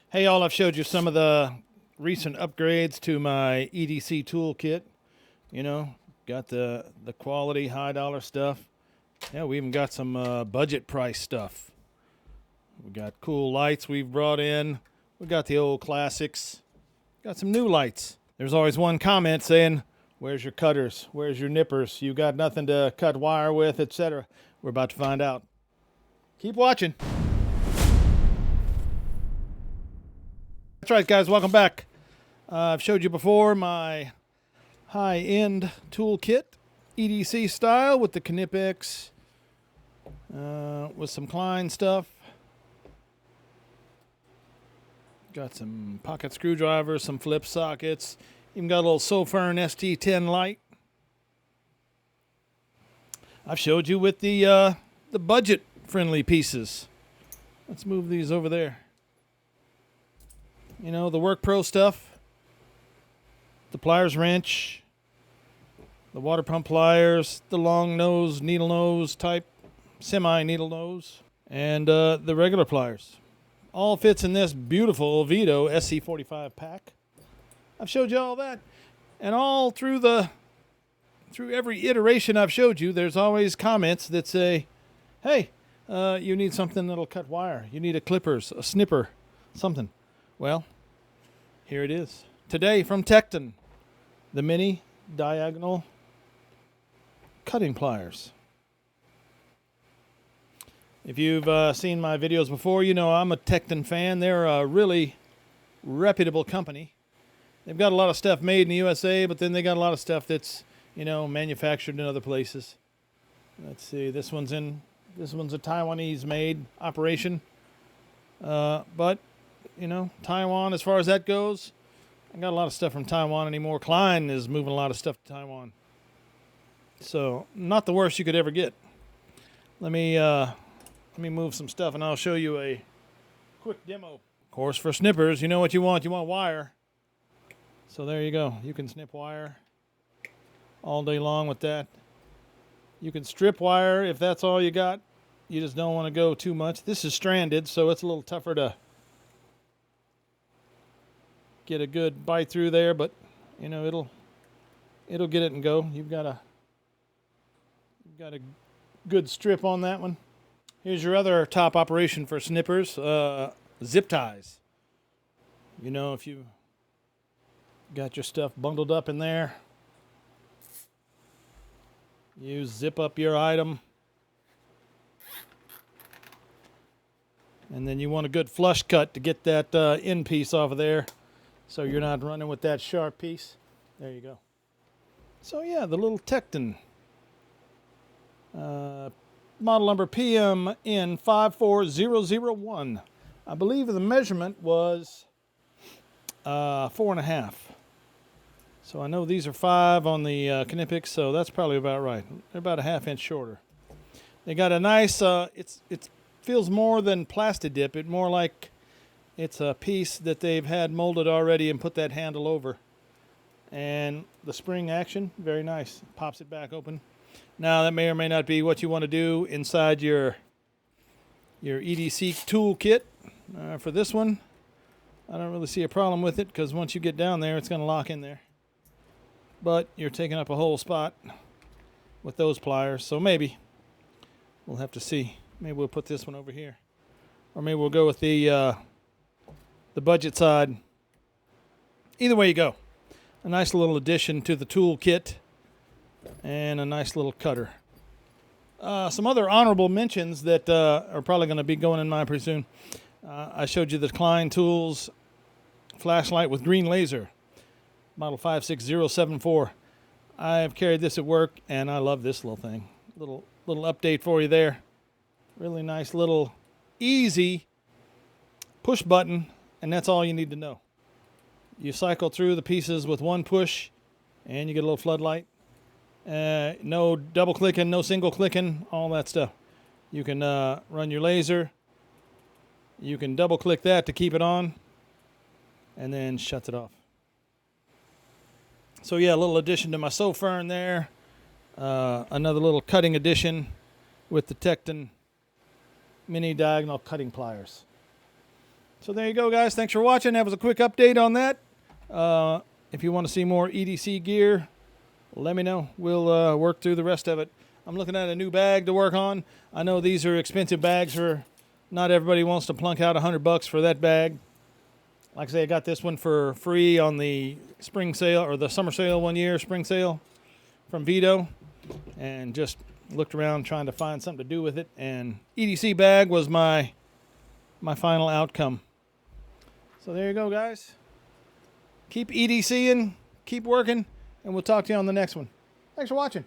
Hey all, I've showed you some of the recent upgrades to my EDC toolkit. You know, got the quality high dollar stuff. Yeah, we even got some budget price stuff. We got cool lights we've brought in. We got the old classics. Got some new lights. There's always one comment saying, "Where's your cutters? Where's your nippers? You got nothing to cut wire with, etc." We're about to find out. Keep watching. That's right, guys. Welcome back. I've showed you before my high-end toolkit, EDC style, with the Knipex, with some Klein stuff. Got some pocket screwdrivers, some flip sockets. Even got a little Sofern ST10 light. I've showed you with the budget-friendly pieces. Let's move these over there. You know, the Work Pro stuff, the pliers wrench, the water pump pliers, the long nose, needle nose type, semi-needle nose, and the regular pliers. All fits in this beautiful Vito SC45 pack. I've showed you all that. And all through every iteration I've showed you, there's always comments that say, hey, you need something that'll cut wire. You need a clippers, a snipper, something. Well, here it is. Today from Tecton, the mini diagonal cutting pliers. If you've seen my videos before, you know I'm a Tecton fan. They're a really reputable company. They've got a lot of stuff made in the USA, but then they got a lot of stuff that's, you know, manufactured in other places. Let's see, this one's a Taiwanese made operation. But you know, Taiwan, as far as that goes, I got a lot of stuff from Taiwan anymore. Klein is moving a lot of stuff to Taiwan. So, not the worst you could ever get. Let me move some stuff and I'll show you a quick demo. Of course, for snippers, you know what you want. You want wire. So there you go. You can snip wire all day long with that. You can strip wire if that's all you got. You just don't want to go too much. This is stranded, so it's a little tougher to get a good bite through there, but you know it'll get it and go. You've got a good strip on that one. Here's your other top operation for snippers, zip ties. You know, if you got your stuff bundled up in there, you zip up your item, and then you want a good flush cut to get that end piece off of there. So you're not running with that sharp piece. There you go. So yeah, the little Tecton. Model number PMN54001. I believe the measurement was 4.5. So I know these are 5 on the Knipex, so that's probably about right. They're about a ½ inch shorter. They got a nice, it feels more than Plastidip. It more like it's a piece that they've had molded already and put that handle over. And the spring action, very nice. Pops it back open. Now, that may or may not be what you want to do inside your EDC toolkit. For this one, I don't really see a problem with it because once you get down there, it's going to lock in there. But you're taking up a whole spot with those pliers, so maybe. We'll have to see. Maybe we'll put this one over here. Or maybe we'll go with the budget side. Either way you go. A nice little addition to the toolkit and a nice little cutter. Some other honorable mentions that are probably going to be going in mine pretty soon. I showed you the Klein Tools flashlight with green laser, model 56074. I've carried this at work and I love this little thing. Little update for you there. Really nice little easy push button. And that's all you need to know. You cycle through the pieces with one push, and you get a little floodlight. No double clicking, no single clicking, all that stuff. You can run your laser. You can double click that to keep it on, and then shuts it off. So yeah, a little addition to my Sofern there. Another little cutting addition with the Tecton mini diagonal cutting pliers. So there you go, guys. Thanks for watching. That was a quick update on that. If you want to see more EDC gear, let me know. We'll work through the rest of it. I'm looking at a new bag to work on. I know these are expensive bags. Not everybody wants to plunk out $100 for that bag. Like I say, I got this one for free on the spring sale or the summer sale one year, spring sale from Vito, and just looked around trying to find something to do with it. And EDC bag was my final outcome. So there you go, guys. Keep EDCing, keep working, and we'll talk to you on the next one. Thanks for watching.